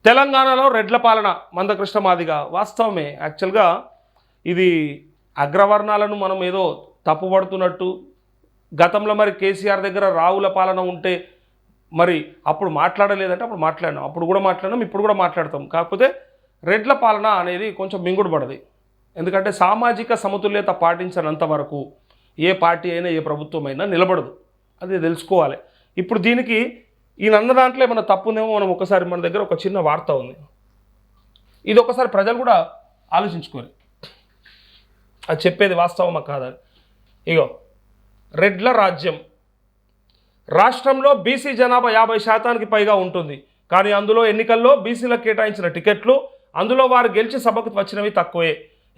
తెలంగాణలో రెడ్ల పాలన మందకృష్ణ మాదిగ వాస్తవమే. యాక్చువల్గా ఇది అగ్రవర్ణాలను మనం ఏదో తప్పుపడుతున్నట్టు, గతంలో మరి కేసీఆర్ దగ్గర రావుల పాలన ఉంటే మరి అప్పుడు మాట్లాడలేదంటే అప్పుడు మాట్లాడినాం, అప్పుడు కూడా మాట్లాడినాం, ఇప్పుడు కూడా మాట్లాడతాం. కాకపోతే రెడ్ల పాలన అనేది కొంచెం మింగుడు పడది. ఎందుకంటే సామాజిక సమతుల్యత పాటించినంత వరకు ఏ పార్టీ అయినా ఏ ప్రభుత్వం అయినా నిలబడదు, అది తెలుసుకోవాలి. ఇప్పుడు దీనికి ఈయన దాంట్లో ఏమైనా తప్పు ఉందేమో మనం ఒకసారి, మన దగ్గర ఒక చిన్న వార్త ఉంది, ఇది ఒకసారి ప్రజలు కూడా ఆలోచించుకోవాలి, అది చెప్పేది వాస్తవమా కాదని. ఇగో, రెడ్ల రాజ్యం రాష్ట్రంలో బీసీ జనాభా 50% పైగా ఉంటుంది. కానీ అందులో ఎన్నికల్లో బీసీలకు కేటాయించిన టికెట్లు, అందులో వారు గెలిచి సభకు వచ్చినవి తక్కువే.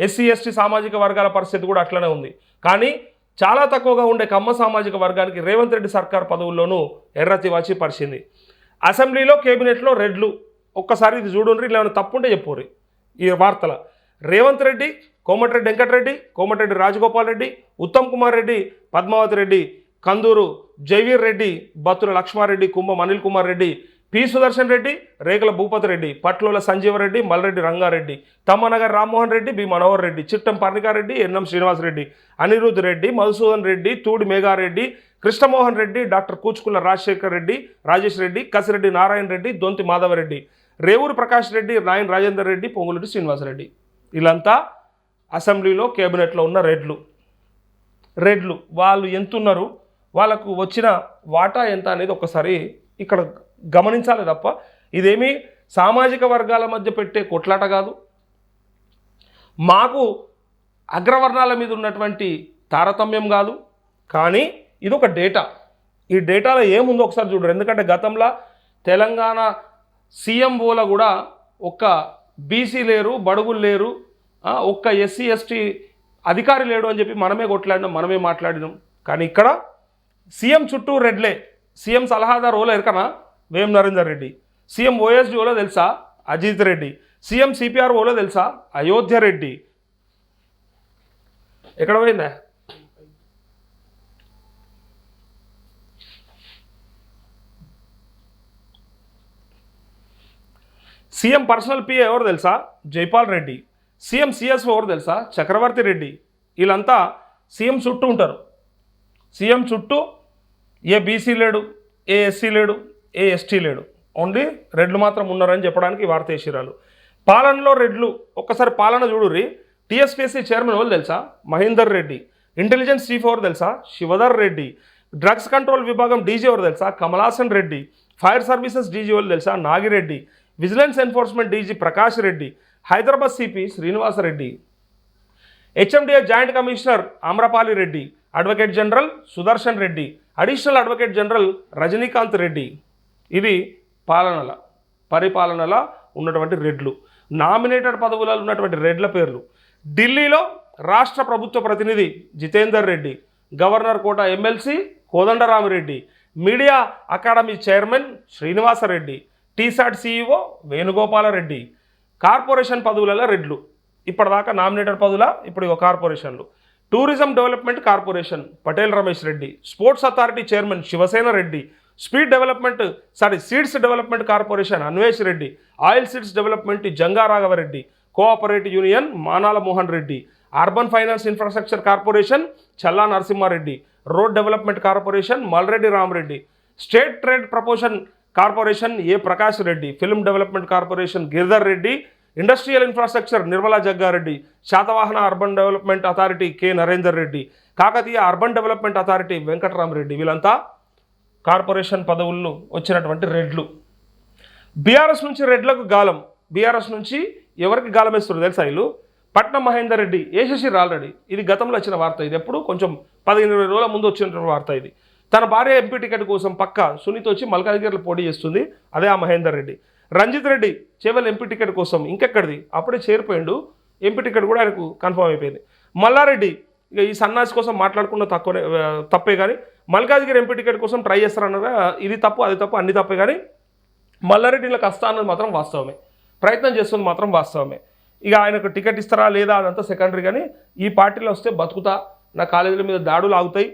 ఎస్సీ ఎస్టీ సామాజిక వర్గాల పరిస్థితి కూడా అట్లనే ఉంది. కానీ చాలా తక్కువగా ఉండే కమ్మ సామాజిక వర్గానికి రేవంత్ రెడ్డి సర్కార్ పదవుల్లోనూ ఎర్రతివాచి పరిచింది. అసెంబ్లీలో కేబినెట్లో రెడ్లు, ఒక్కసారి ఇది చూడండి, ఇలా తప్పుంటే చెప్పుర్రి ఈ వార్తల. Revanth Reddy, Komatireddy Venkatreddy, Komatireddy Rajagopal Reddy, Uttam Kumar Reddy, Padmavathi Reddy, Kanduru Jaiveer Reddy, Battula Lakshmareddy, Kumbham Anil Kumar Reddy, P Sudarshan Reddy, Rekula Bhupathi Reddy, Patlola Sanjeevareddy, Malreddy Rangareddy, Tammanagar Rammohan Reddy, B Manohar Reddy, Chittam Parnikareddy, NM Srinivasareddy, Anirudh Reddy, Madhusudhan Reddy, Thudi Meghareddy, Krishnamohan Reddy, doctor Kuchukulla Rajasekhar Reddy, Rajesh Reddy, Kasireddy Narayana Reddy, Donthi Madhavareddy, Revuri Prakash Reddy, Nayini Rajender Reddy, పొంగులూరి Srinivasa Reddy, వీళ్ళంతా అసెంబ్లీలో కేబినెట్లో ఉన్న రెడ్లు వాళ్ళు ఎంతున్నారు, వాళ్ళకు వచ్చిన వాటా ఎంత అనేది ఒకసారి ఇక్కడ గమనించాలి తప్ప ఇదేమీ సామాజిక వర్గాల మధ్య పెట్టే కొట్లాట కాదు. మాకు అగ్రవర్ణాల మీద ఉన్నటువంటి తారతమ్యం కాదు. కానీ ఇది ఒక డేటా, ఈ డేటాలో ఏముందో ఒకసారి చూడరు. ఎందుకంటే గతంలో తెలంగాణ సీఎంఓలో కూడా ఒక్క బీసీ లేరు, బడుగులు లేరు, ఒక్క ఎస్సీ ఎస్టీ అధికారి లేడు అని చెప్పి మనమే కొట్లాడినాం, మనమే మాట్లాడినాం. కానీ ఇక్కడ సీఎం చుట్టూ రెడ్లే. సీఎం సలహాదారు ఓలో ఎరకనా వేం నరేందర్ రెడ్డి, సీఎం ఓఎస్డీ ఓలో తెలుసా అజిత్ రెడ్డి, సీఎం సిపిఆర్ ఓలో తెలుసా అయోధ్య రెడ్డి. ఎక్కడ పోయిందా? సీఎం పర్సనల్ పిఏ ఎవరు తెలుసా జైపాల్ రెడ్డి, సీఎం సిఎస్ఓ ఎవరు తెలుసా చక్రవర్తి రెడ్డి. వీళ్ళంతా సీఎం చుట్టూ ఉంటారు. సీఎం చుట్టూ ఏ బీసీ లేడు, ఏ ఎస్సీ లేడు, ఏ ఎస్టీ లేడు, ఓన్లీ రెడ్లు మాత్రం ఉన్నారని చెప్పడానికి వార్త వేసిరాలు. పాలనలో రెడ్లు ఒక్కసారి పాలన చూడుర్రి. టీఎస్పీఎస్సీ చైర్మన్ ఎవరు తెలుసా మహేందర్ రెడ్డి, ఇంటెలిజెన్స్ చీఫ్ ఎవరు తెలుసా శివధర్ రెడ్డి, డ్రగ్స్ కంట్రోల్ విభాగం డీజీ ఎవరు తెలుసా Kamalasan Reddy, fire services DG ఎవరు తెలుసా Nagireddy, vigilance enforcement DG Prakash Reddy, Hyderabad CP Srinivasareddy, HMDA joint commissioner Amrapali Reddy, advocate general Sudarshan Reddy, additional advocate general Rajinikanth Reddy. ఇది పరిపాలనలో ఉన్నటువంటి రెడ్లు, నామినేటెడ్ పదవులలో ఉన్నటువంటి రెడ్ల పేర్లు. ఢిల్లీలో రాష్ట్ర ప్రభుత్వ ప్రతినిధి Jitender Reddy, governor quota MLC Kodandarami Reddy, media academy chairman Srinivasa Reddy, TSAT CEO Venugopala Reddy. Corporation పదవులలో రెడ్లు, ఇప్పటిదాకా నామినేటెడ్ పదవుల, ఇప్పుడు కార్పొరేషన్లు. Tourism development corporation Patel Ramesh Reddy, sports authority chairman Shivasena Reddy, seeds development corporation Anvesh Reddy, oil seeds development Janga Raghava Reddy, cooperative union Manala Mohan Reddy, urban finance infrastructure corporation Challa Narasimha Reddy, road development corporation Malreddy Rama Reddy, state trade promotion corporation A Prakash Reddy, film development corporation Giridhar Reddy, industrial infrastructure Nirmala Jaggareddy, Satavahana urban development authority K Narender Reddy, Kakatiya urban development authority Venkataramareddy. వీళ్ళంతా corporation పదవుల్లో వచ్చినటువంటి రెడ్లు. BRS నుంచి రెడ్లకు గాలం. BRS నుంచి ఎవరికి గాలం వేస్తారు తెలుసా వీళ్ళు? పట్నం మహేందర్ రెడ్డి వేసేసిర్రు ఆల్రెడీ. ఇది గతంలో వచ్చిన వార్త, ఇది ఎప్పుడు కొంచెం 15-20 రోజుల ముందు వచ్చిన వార్త ఇది. తన భార్య ఎంపీ టికెట్ కోసం పక్క సునీత వచ్చి మల్కాజ్గిరిలో పోటీ చేస్తుంది, అదే ఆ మహేందర్ రెడ్డి. రంజిత్ రెడ్డి చేవల్ ఎంపీ టికెట్ కోసం ఇంకెక్కడిది అప్పుడే చేరిపోయిండు, ఎంపీ టికెట్ కూడా ఆయనకు కన్ఫర్మ్ అయిపోయింది. మల్లారెడ్డి ఇక ఈ సన్నాసి కోసం మాట్లాడుకున్న తప్పే కానీ మల్కాజ్గిరి ఎంపీ టికెట్ కోసం ట్రై చేస్తారన్నారా, ఇది తప్పు అది తప్పు అన్ని తప్పే. కానీ మల్లారెడ్డిలకు వస్తా అన్నది మాత్రం వాస్తవమే, ప్రయత్నం చేస్తుంది మాత్రం వాస్తవమే. ఇక ఆయనకు టికెట్ ఇస్తారా లేదా అదంతా సెకండరీ. కానీ ఈ పార్టీలో వస్తే బతుకుతా, నా కాలేజీల మీద దాడులు ఆగుతాయి,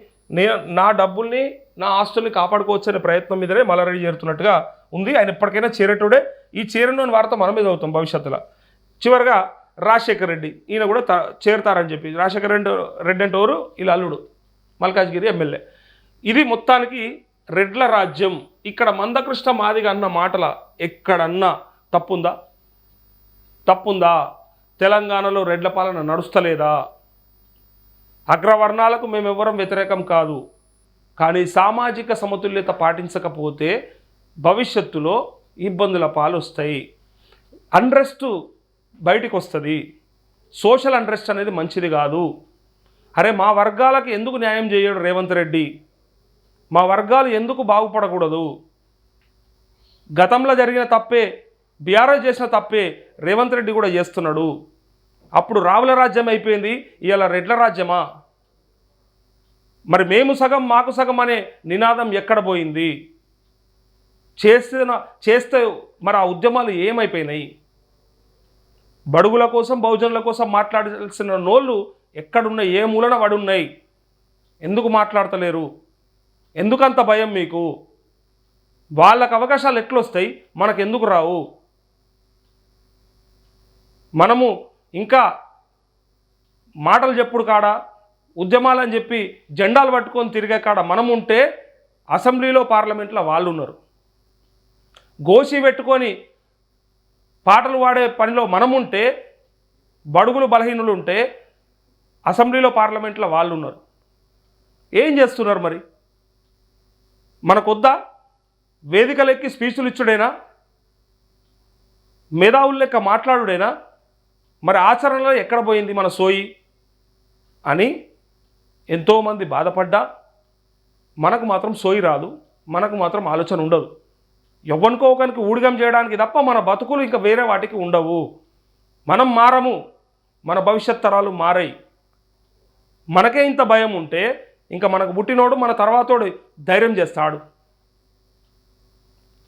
నా డబ్బుల్ని నా హాస్టల్ని కాపాడుకోవచ్చనే ప్రయత్నం మీదనే మల్లారెడ్డి చేరుతున్నట్టుగా ఉంది. ఆయన ఎప్పటికైనా చేరేటోడే. ఈ చేరని వార్త మనం మీద అవుతాం భవిష్యత్తులో. చివరిగా రాజశేఖర్ రెడ్డి ఈయన కూడా చేరుతారని చెప్పి, రాజశేఖర్ రెడ్డి అంటే ఎవరు? ఇలా అల్లుడు, మల్కాజ్గిరి ఎమ్మెల్యే. ఇది మొత్తానికి రెడ్ల రాజ్యం. ఇక్కడ మందకృష్ణ మాదిగ అన్న మాటల ఎక్కడన్నా తప్పుందా? తెలంగాణలో రెడ్ల పాలన నడుస్తలేదా? అగ్రవర్ణాలకు మేమెవ్వరం వ్యతిరేకం కాదు, కానీ సామాజిక సమతుల్యత పాటించకపోతే భవిష్యత్తులో ఇబ్బందుల పాలు వస్తాయి. అన్రెస్ట్ బయటికి వస్తుంది. సోషల్ అన్రెస్ట్ అనేది మంచిది కాదు. అరే మా వర్గాలకు ఎందుకు న్యాయం చేయడు రేవంత్ రెడ్డి? మా వర్గాలు ఎందుకు బాగుపడకూడదు? గతంలో జరిగిన తప్పే, బీఆర్ఎస్ చేసిన తప్పే రేవంత్ రెడ్డి కూడా చేస్తున్నాడు. అప్పుడు రావుల రాజ్యం అయిపోయింది, ఇవాళ రెడ్ల రాజ్యమా? మరి మేము సగం మాకు సగం అనే నినాదం ఎక్కడ పోయింది? చేస్తే మరి ఆ ఉద్యమాలు ఏమైపోయినాయి? బడుగుల కోసం బహుజనుల కోసం మాట్లాడాల్సిన నోళ్ళు ఎక్కడున్నాయి? ఏ మూలన పడున్నాయి? ఎందుకు మాట్లాడతలేరు? ఎందుకంత భయం మీకు? వాళ్ళకు అవకాశాలు ఎట్లొస్తాయి, మనకెందుకు రావు? మనము ఇంకా మాటలు చెప్పుడు కాడ, ఉద్యమాలని చెప్పి జెండాలు పట్టుకొని తిరిగే కాడ మనం ఉంటే అసెంబ్లీలో పార్లమెంట్లో వాళ్ళు ఉన్నారు. గోసి పెట్టుకొని పాటలు పాడే పనిలో మనం ఉంటే, బడుగులు బలహీనులు ఉంటే అసెంబ్లీలో పార్లమెంట్లో వాళ్ళు ఉన్నారు. ఏం చేస్తున్నారు మరి? మనకొద్దా? వేదికలెక్కి స్పీచ్లు ఇచ్చుడేనా? మేధావుల లెక్క మాట్లాడుడేనా? మరి ఆచరణలో ఎక్కడ పోయింది మన సోయి అని ఎంతోమంది బాధపడ్డా మనకు మాత్రం సోయి రాదు, మనకు మాత్రం ఆలోచన ఉండదు. ఎవ్వనికో ఒకరికి ఊడిగం చేయడానికి తప్ప మన బతుకులు ఇంకా వేరే వాటికి ఉండవు. మనం మారము, మన భవిష్యత్ తరాలు మారాయి. మనకే ఇంత భయం ఉంటే ఇంకా మనకు పుట్టినోడు మన తర్వాతోడు ధైర్యం చేస్తాడు.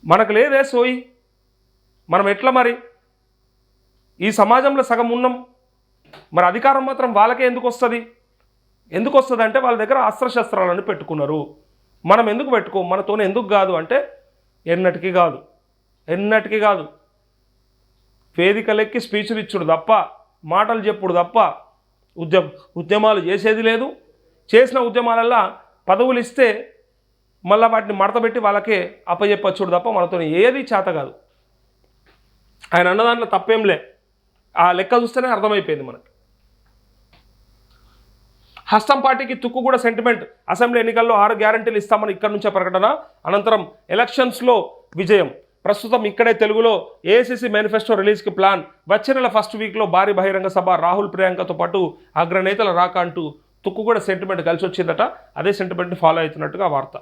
మనకు లేదే సోయి. మనం ఎట్లా మరి ఈ సమాజంలో సగం ఉన్నాం? మరి అధికారం మాత్రం వాళ్ళకే ఎందుకు వస్తుంది? అంటే వాళ్ళ దగ్గర అస్త్రశస్త్రాలను పెట్టుకున్నారు. మనం ఎందుకు పెట్టుకో? మనతోనే ఎందుకు కాదు అంటే ఎన్నటికీ కాదు. వేదికలెక్కి స్పీచ్లు ఇచ్చుడు తప్ప, మాటలు చెప్పుడు తప్ప ఉద్యమాలు చేసేది లేదు. చేసిన ఉద్యమాలల్లో పదవులు ఇస్తే మళ్ళీ వాటిని మడతపెట్టి వాళ్ళకే అప్పచెప్పచ్చుడు తప్ప మనతో ఏది చేత కాదు. ఆయన అన్నదాంట్లో తప్పేంలే. ఆ లెక్క చూస్తేనే అర్థమైపోయింది మనకి. హస్తం పార్టీకి తుక్కు కూడా సెంటిమెంట్. అసెంబ్లీ ఎన్నికల్లో 6 గ్యారంటీలు ఇస్తామని ఇక్కడ నుంచే ప్రకటన. అనంతరం ఎలక్షన్స్లో విజయం. ప్రస్తుతం ఇక్కడే తెలుగులో ఏఐసీసీ మేనిఫెస్టో రిలీజ్కి ప్లాన్. వచ్చే నెల ఫస్ట్ వీక్లో భారీ బహిరంగ సభ. రాహుల్ ప్రియాంకతో పాటు అగ్రనేతల రాక అంటూ తుక్కు కూడా సెంటిమెంట్ కలిసి వచ్చిందట. అదే సెంటిమెంట్ని ఫాలో అవుతున్నట్టుగా వార్త.